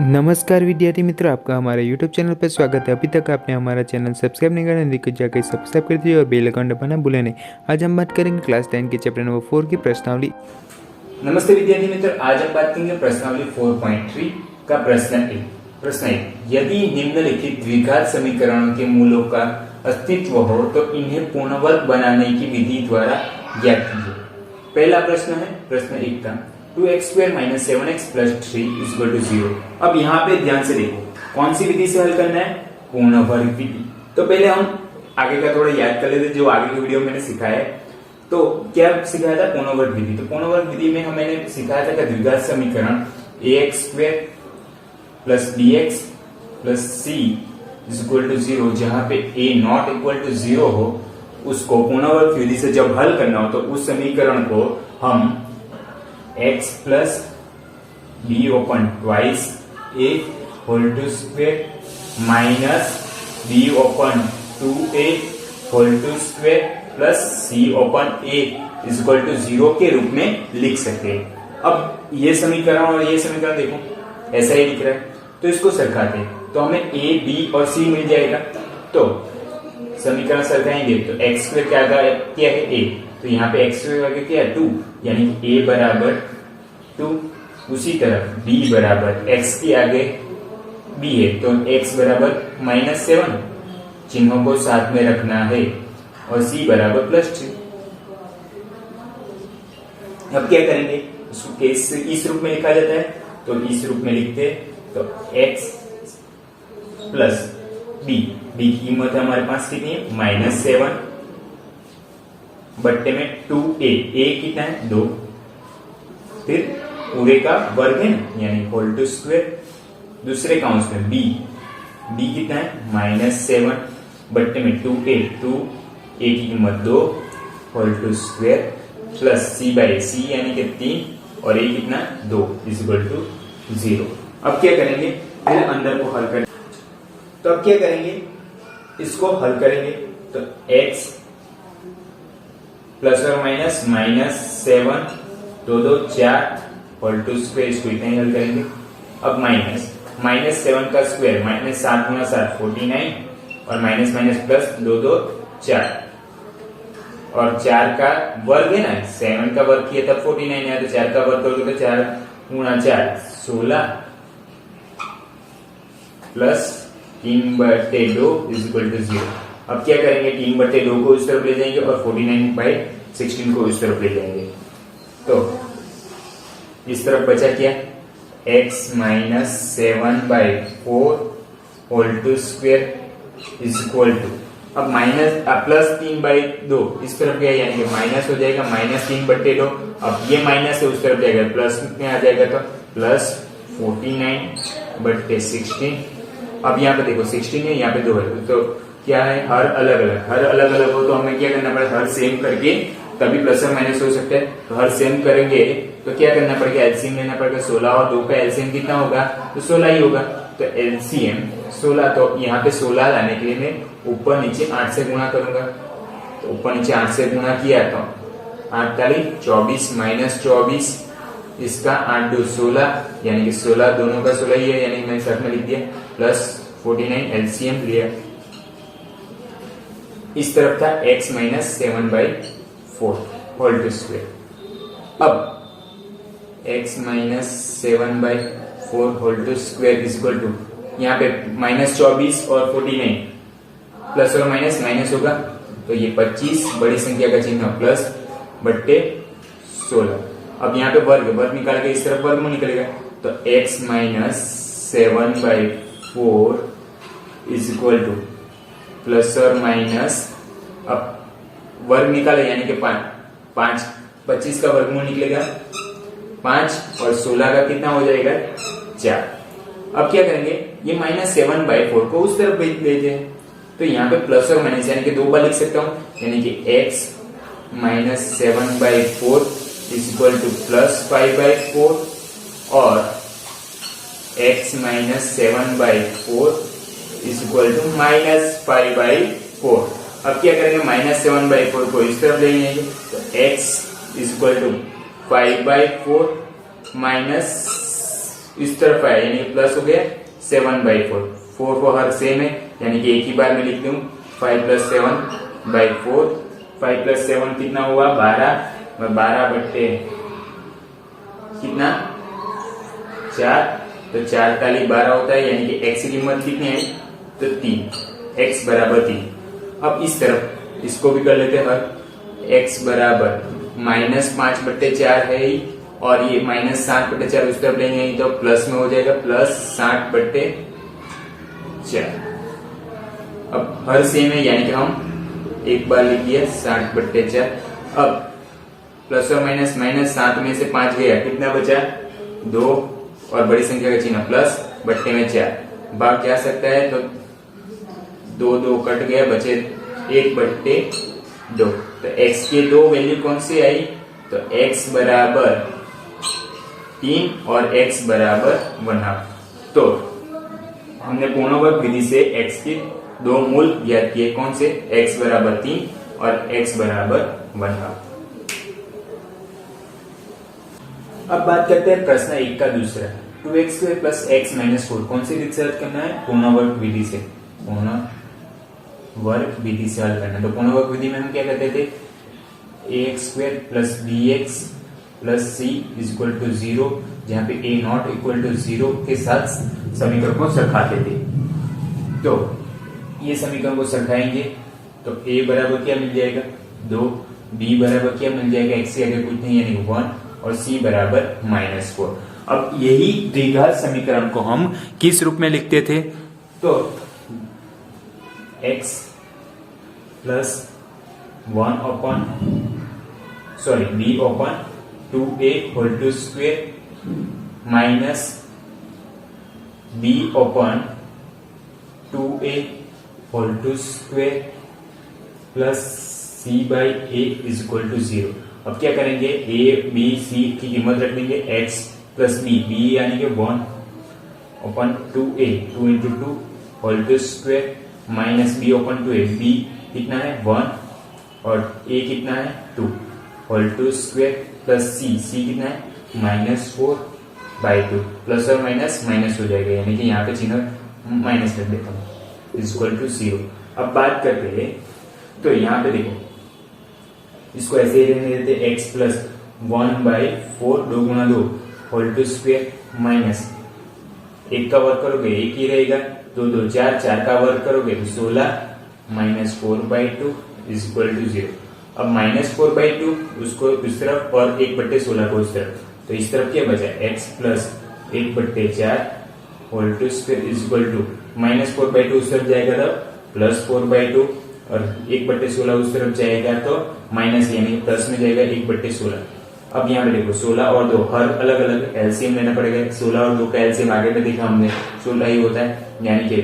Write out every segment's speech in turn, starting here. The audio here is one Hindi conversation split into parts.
नमस्कार विद्यार्थी मित्रों, आपका हमारे YouTube चैनल पर स्वागत है। अभी तक आपने हमारा चैनल सब्सक्राइब नहीं करा है तो जाकर सब्सक्राइब कर दीजिए और बेल आइकन दबाना भूलें नहीं। आज हम बात करेंगे क्लास 10 के चैप्टर नंबर 4 की प्रश्नावली। नमस्ते विद्यार्थी मित्र, आज हम बात करेंगे प्रश्नावली 4.3 का प्रश्न एक, यदि निम्नलिखित द्विघात समीकरणों के मूलों का अस्तित्व हो तो इन्हें पूर्णवर्ग बनाने की विधि द्वारा ज्ञात कीजिए। पहला प्रश्न है प्रश्न एक का 2x² - 7x + 3 = 0। अब यहाँ पे ध्यान से देखो, कौन सी विधि से हल करना है? पूर्णवर्ग विधि। तो पहले हम आगे का थोड़ा याद कर लेते, जो आगे की वीडियो में मैंने सिखाया है। तो क्या सिखाया था? पूर्णवर्ग विधि। तो पूर्णवर्ग विधि में मैंने सिखाया था कि द्विघात समीकरण ax² + bx + c = 0, जहां पे a ≠ 0 हो, उसको पूर्णवर्ग विधि से जब हल करना हो तो उस समीकरण को हम x + b open twice a whole to square minus b open 2a whole to square plus c open a = 0 के रूप में लिख सकते हैं। अब ये समीकरण और ये समीकरण देखो ऐसा ही लिख रहा है, तो इसको सरकाते हैं तो हमें a b और c मिल जाएगा। तो समीकरण सरकाएंगे तो x² क्या है a, तो यहाँ पे x² क्या है 2, यानी कि a बराबर 2। उसी तरह b बराबर x के आगे b है तो x बराबर -7, चिन्हों को साथ में रखना है, और c बराबर +3। अब क्या करेंगे? इसको इस रूप में लिखा जाता है, तो इस रूप में लिखते हैं तो x + b की कीमत हमारे पास कितनी है? -7 बट्टे में 2a, a कितना है 2, फिर पूरे का वर्ग है ना, यानी होल टू स्क्वायर। दूसरे काउंस में b कितना है? -7 बट्टे में 2a, 2a की कीमत 2 whole to square plus c/c यानी कि 3, और a कितना 2 = 0। अब क्या करेंगे? फिर अंदर को हल करेंगे। तो अब क्या करेंगे? इसको हल करेंगे तो x ± -7 2 2 4 होल टू स्क्वायर, इसको इतना ही हल करेंगे। अब -7 का स्क्वायर -7 × 7 49, और माइनस प्लस 2 2 4, और 4 का वर्ग है ना, 7 का वर्ग किया तब 49 है, तो 4 का वर्ग करोगे तो 4 × 4 16 प्लस 3/2 = 0। अब क्या करेंगे? 3/2 को इस तरफ ले जाएंगे और 49/16 को इस तरफ ले जाएंगे, तो इस तरफ बचा क्या? x - 7/4 होल टू स्क्वायर = अब प्लस 3/2 इस तरफ गया, यानी कि माइनस हो जाएगा -3/2। अब ये माइनस है उस तरफ जाएगा, प्लस में आ जाएगा तो प्लस 49/16। अब यहाँ पे देखो 16 है, यहाँ पे 2 है, तो क्या है? हर अलग अलग हो तो हमें क्या करना पड़ेगा? हर सेम करके तभी प्लस और माइनस हो सकता है। तो हर सेम करेंगे तो क्या करना पड़ेगा? एलसीएम लेना पड़ेगा। 16 और 2 का एलसीएम कितना होगा? तो 16 ही होगा। तो एलसीएम 16, तो यहाँ पे 16 लाने के लिए मैं ऊपर नीचे 8 से गुणा करूंगा। तो ऊपर नीचे 8 से गुणा किया तो 8 ताली 24 - 24, इसका 8 2 16, यानी कि 16 दोनों का 16 ही है, यानी मैंने साथ में लिख दिया, प्लस 49 एलसीएम लिया। इस तरफ था x - 7/4 होल टू स्क्वायर। अब x - 7/4 होल टू स्क्वायर = यहाँ पे -24 और 49, प्लस और माइनस होगा, तो ये 25 बड़ी संख्या का चिन्ह प्लस बट्टे 16। अब यहाँ पे वर्ग निकाल के इस तरफ वर्गमूल निकलेगा, तो x - 7/4 = प्लस और माइनस, अब वर्ग निकाले यानी कि 5 25 का वर्गमूल निकलेगा 5, और 16 का कितना हो जाएगा 4। अब क्या करेंगे? ये -7/4 को उस तरफ भेजते हैं, तो यहाँ पे प्लस और माइनस यानी कि 2 बार लिख सकता हूँ, यानी कि x - 7/4 = प्लस 5/4, और x - 7/4 = -5/4। अब क्या करेंगे? -7/4 को इस तरफ ले जाएंगे, तो x = 5/4 - इस तरफ आया यानी प्लस हो गया 7/4। 4 को हर सेम है यानी कि एक ही बार में लिख दूं 5 + 7/4। 5 + 7 कितना हुआ 12, 12 बट्टे कितना 4, तो 4 ताली 12 होता है यानी कि x की कीमत कितनी है तो 3, x बराबर 3। अब इस तरफ इसको भी कर लेते हैं हल। x बराबर -5/4 है ही और ये -60/4 उस तरफ लेंगे तो प्लस में हो जाएगा +60/4। अब हर सेम है यानी कि हम एक बार लिख दिया 60/4। अब प्लस और माइनस, -7 में से 5 गया कितना बचा 2 और बड़ी संख्या का चिन्ह प्लस बट्टे में 4 भाग जा सकता है तो 2 कट गया बचे 1/2। तो x के 2 वैल्यू कौन सी आई तो x बराबर 3 और x बराबर 1/2। तो हमने पूर्ण वर्ग विधि से x के 2 मूल ज्ञात किए कौन से x बराबर 3 और x बराबर 1/2। अब बात करते हैं प्रश्न 1 का दूसरा 2x² + x - 4 कौन सी विधि से हल करना है पूर्ण वर्ग विधि से। पूर्ण वर्ग विधि से हल करना। तो पूर्ण वर्ग विधि में हम क्या करते थे ax² + bx + c = 0 जहां पे a ≠ 0 के साथ समीकरण को सरखाते थे। तो ये समीकरण को सरखाएंगे तो a बराबर क्या मिल जाएगा 2, b बराबर क्या मिल जाएगा x से आगे कुछ नहीं यानी 1 और c बराबर -4। अब यही द्विघात समीकरण को हम किस रूप में लिखते थे तो x + b/2a² minus b/2a² plus c/a = 0। अब क्या करेंगे a b c की कीमत रख देंगे x + b यानी कि 1/2a 2 × 2² माइनस b/2a b कितना है 1 और a कितना है 2² प्लस c कितना है -4/2 प्लस और माइनस माइनस हो जाएगा यानी कि यहाँ पे चिन्ह माइनस रख देता हूँ =0। अब बात करते हैं तो यहाँ पे देखो इसको ऐसे ही रहने देते x + 1/4 2 × 2² माइनस 1 का वर्ग करोगे 1 ही रहेगा 2 2 4 4 का वर्ग करोगे तो 16 -4/2 = 0। अब -4/2 उसको इस तरफ और 1/16 को इस तरफ तो इस तरफ क्या बचा x + 1/4 2² -4/2 उस तरफ जाएगा तो +4/2 और 1/16 उस तरफ जाएगा तो माइनस यानी प्लस में जाएगा 1/16। अब यहाँ पे देखो 16 और 2 हर अलग अलग एलसीएम लेना पड़ेगा। 16 और 2 का एलसीएम आगे में देखा हमने 16 ही होता है यानी कि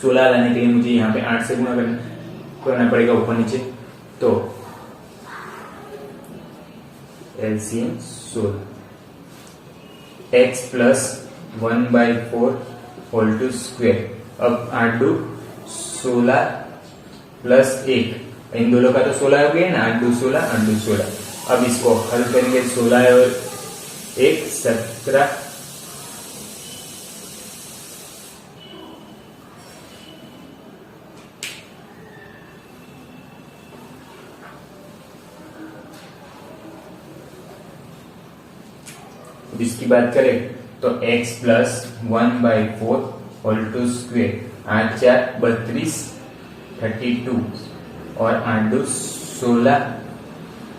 16 लाने के लिए मुझे यहाँ पे 8 से गुणा करना पड़ेगा ऊपर नीचे। तो एलसीएम 16 x + 1/4 2²। अब 8 2 16 प्लस 1 इन दोनों का तो 16 हो गया ना 8 2 16 8 2 16। अब इसको हल करेंगे 16 और 1 17 इसकी बात करें तो x + 1/4 2² 8 4 32 32 और 8 2 16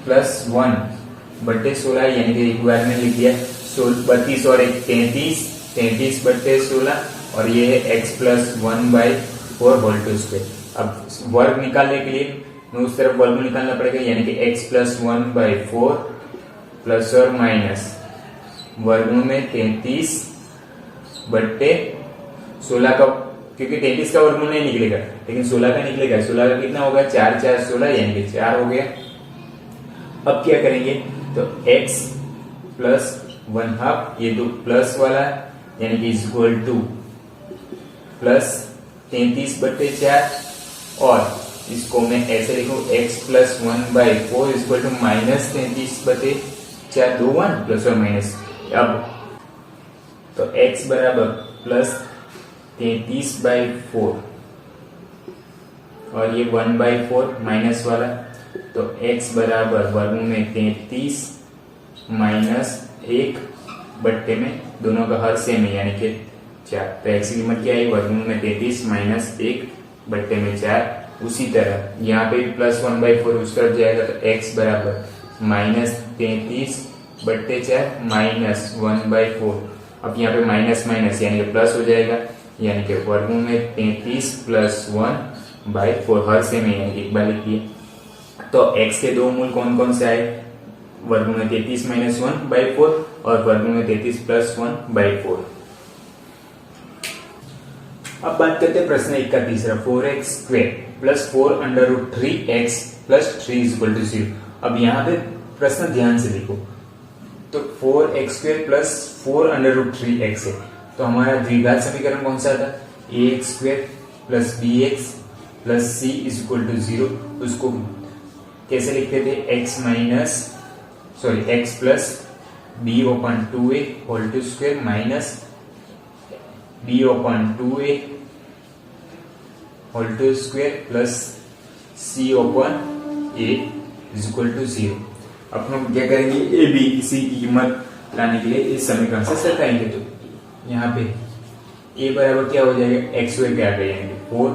प्लस 1/16 यानी कि एक बार में लिख दिया 32 और 1 33 33/16 और ये है x + 1/4 2²। अब वर्ग निकालने के लिए उस तरफ वर्ग निकालना पड़ेगा यानी कि x + 1/4 प्लस और माइनस वर्गमूल में 33/16 का क्योंकि 33 का वर्गमूल नहीं निकलेगा लेकिन 16 का निकलेगा। 16 का कितना होगा 4 4 16 यानी कि 4 हो गया। अब क्या करेंगे तो x + 1/2 ये तो प्लस वाला यानी कि = प्लस 33/4 और इसको मैं ऐसे लिखूं x + 1/4 - 33/4 2 1 प्लस और माइनस। अब तो x बराबर प्लस 33/4 और ये 1/4 माइनस वाला, तो x बराबर वर्गमूल में 33 माइनस 1 बट्टे में दोनों का हर सेम है यानी कि 4। तो x की कीमत क्या आई, वर्गमूल में 33 माइनस 1 बट्टे में 4। उसी तरह यहाँ पे प्लस 1/4 उस तरफ जाएगा, तो x बराबर माइनस 33 बट्टे 4 माइनस 1/4। अब यहाँ पे माइनस माइनस यानी कि प्लस हो जाएगा, यानी कि वर्गमूल में 33 प्लस 1/4 हर सेम है यानी कि एक बार लिखिए। तो x के दो मूल कौन कौन से आए, वर्गमूल में 33 माइनस 1/4 और वर्गमूल में 33 प्लस 1/4। अब बात करते हैं प्रश्न 1 का तीसरा, 4x square plus 4 under root 3x plus 3 is equal to 0। अब यहाँ पे प्रश्न ध्यान से देखो, तो 4x square plus 4 under root 3x है, तो हमारा द्विघात समीकरण कौन सा था, ax square plus bx plus c is equal to 0। उसको कैसे लिखते थे, x plus b open 2a whole to square minus b open 2a whole to square plus c open a is equal to 0। अब हम क्या करेंगे, ए बी सी की कीमत लाने के लिए इस समीकरण से सरकाएंगे। तो यहाँ पे a बराबर क्या हो जाएगा, एक्स स्क्वायर क्या आ जाएंगे 4।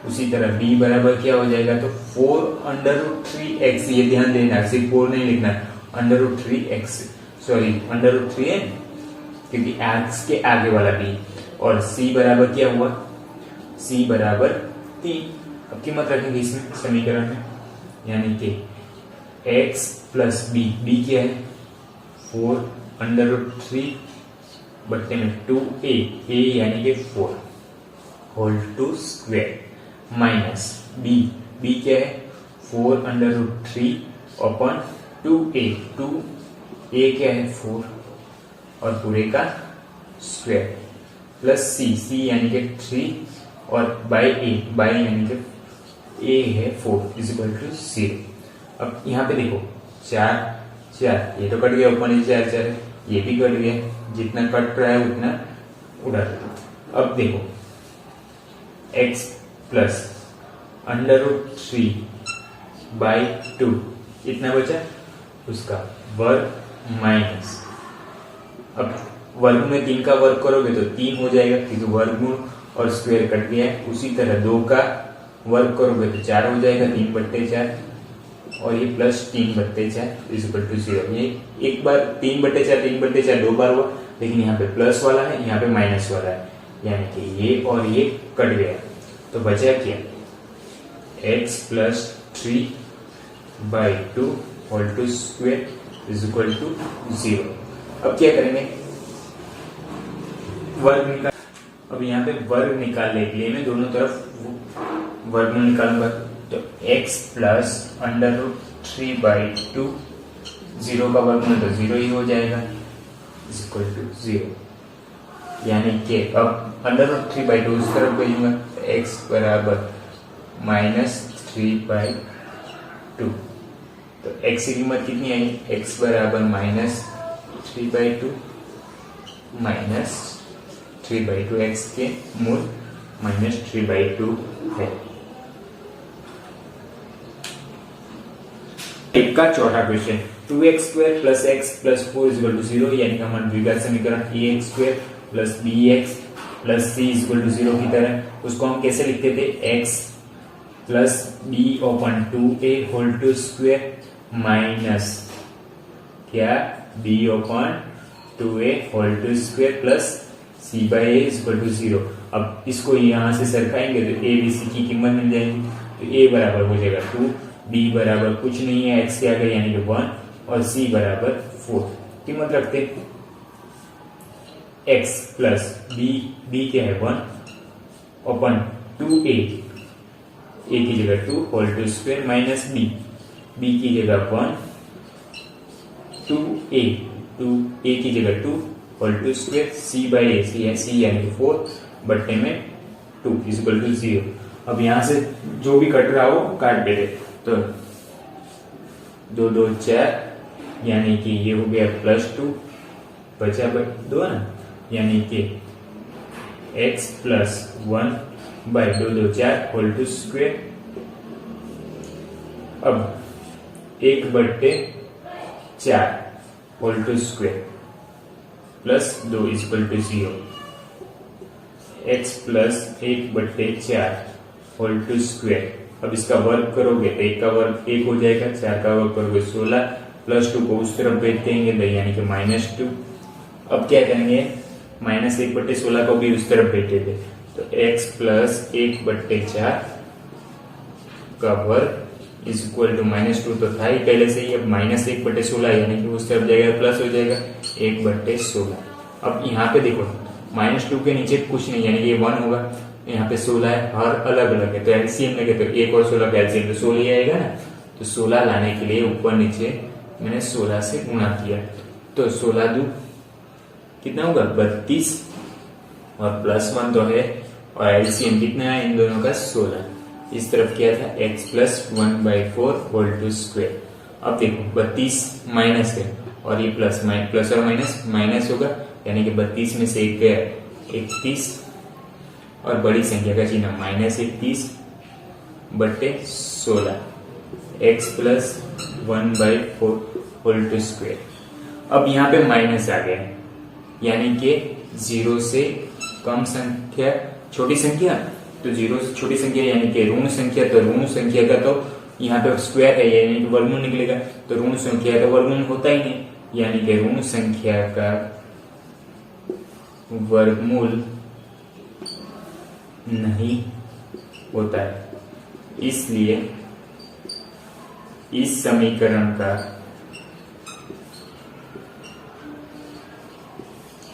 उसी तरह b बराबर क्या हो जाएगा, तो 4 अंडर रूट 3x, ये ध्यान देना सिर्फ 4 नहीं लिखना, under root 3x, sorry under root 3 है क्योंकि x के आगे वाला b। और c बराबर क्या हुआ, c बराबर 3। अब कीमत रखेंगे इसमें समीकरण में, यानी कि x प्लस b क्या है 4 अंडर रूट 3 बट्टे में 2a, a यानी कि 4 whole to square minus b क्या है 4 under root 3 upon 2a, 2a क्या है 4 और पूरे का स्क्वायर प्लस c यानी कि 3 और बाई यानी कि a है 4 इज इक्वल टू 0। अब यहाँ पे देखो 4 ये तो कट गया, ऊपर नीचे 4 है, ये भी कट गया, जितना कट रहा है उतना उड़ा। अब देखो x प्लस अंडर रूट 3/2 इतना बचा, उसका वर्ग माइनस, अब वर्ग में 3 का वर्ग करोगे तो 3 हो जाएगा क्योंकि वर्गमूल और स्क्वायर कट गया है। उसी तरह 2 का वर्ग करोगे तो 4 हो जाएगा, 3/4 और ये प्लस 3/4 इज इक्वल टू 0। ये एक बार 3/4 2 बार हुआ, लेकिन यहाँ पे प्लस वाला है, यहाँ पे माइनस वाला है, यानी कि ये और ये कट गया, तो बचा क्या, x plus 3/2 whole to square is equal to 0। अब क्या करेंगे, वर्ग निकाल। अब यहाँ पे वर्ग निकालने के लिए मैं दोनों तरफ वर्गमूल निकालूंगा, तो x प्लस अंडर रूट 3/2, 0 का वर्गमूल तो 0 ही हो जाएगा इज इक्वल टू 0। यानी कि अब अंडर रूट 3/2 उस तरफ भेजूंगा, तो x बराबर माइनस 3/2। तो x की कीमत कितनी आई, x बराबर माइनस 3/2 माइनस 3/2, x के मूल माइनस 3/2 है। एक का चौथा question, 2x square plus x plus 4 is equal to 0, यानी कि हमारा द्विघात समीकरण ax square plus bx plus c is equal to 0 की तरह, उसको हम कैसे लिखते थे, x plus b open 2a whole to square minus क्या b open 2a whole to square plus c by a is equal to 0। अब इसको यहाँ से सरकाएंगे तो a b c की कीमत मिल जाएगी, तो a बराबर हो जाएगा 2, b बराबर कुछ नहीं है x के आगे यानी कि 1 और c बराबर 4। कीमत रखते x प्लस b क्या है 1 ओपन 2a, a की जगह 2 whole to square minus b की जगह 1 2a की जगह 2 whole to square c by A, c यानी कि 4 बट्टे में 2 इज इक्वल टू 0। अब यहाँ से जो भी कट रहा हो काट दे, तो 2 4 यानी कि ये हो गया प्लस 2 बचा 2 है ना, यानी कि x plus 1/2 whole to square. अब 1/4 whole to square plus 2 equal to 0। x plus 1/4 whole to square. अब इसका वर्ग करोगे तो 1 का वर्ग 1 हो जाएगा, 4 का वर्ग करोगे 16, प्लस 2 को उस तरफ भेज देंगे यानी कि -2। अब क्या करेंगे, -1/16 को भी उस तरफ भेज देते, तो x प्लस 1/4 का वर्ग इज इक्वल टू -2 तो था ही पहले से ही। अब -1/16 यानी कि उस तरफ जाएगा प्लस हो जाएगा 1/16। अब यहाँ पे देखो -2 के नीचे कुछ नहीं यानी कि ये 1 होगा, यहाँ पे 16 है, हर अलग अलग है तो एलसीएम लगे तो 1 और 16 का एलसीएम तो 16 ही आएगा ना। तो 16 लाने के लिए ऊपर नीचे मैंने 16 से गुणा किया, तो 16 दूं कितना होगा 32 और प्लस 1 तो है और एलसीएम कितना है इन दोनों का 16। इस तरफ किया था x plus 1/4 whole to square. अब देखो 32 माइनस है और ये प्लस और माइनस होगा यानी कि 32 में से 1 गया 31 और बड़ी संख्या का चिन्ह -31/16 x plus 1/4 whole to square. अब यहाँ पे माइनस आ गया यानी कि 0 से कम संख्या छोटी संख्या, तो 0 से छोटी संख्या यानी कि ऋण संख्या, तो ऋण संख्या का तो यहाँ पे स्क्वायर है यानी कि वर्गमूल निकलेगा, तो ऋण संख्या का वर्गमूल होता ही नहीं यानी कि ऋण संख्या का वर्गमूल नहीं होता है। इसलिए इस समीकरण का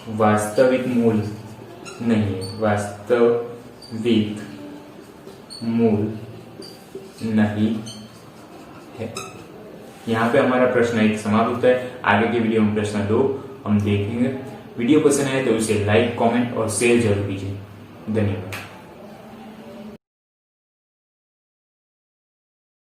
वास्तविक मूल नहीं है, वास्तविक मूल नहीं है। यहाँ पे हमारा प्रश्न 1 समाप्त होता है। आगे के वीडियो में प्रश्न 2 हम देखेंगे। वीडियो पसंद आए तो उसे लाइक, कमेंट और शेयर जरूर कीजिए। धन्यवाद।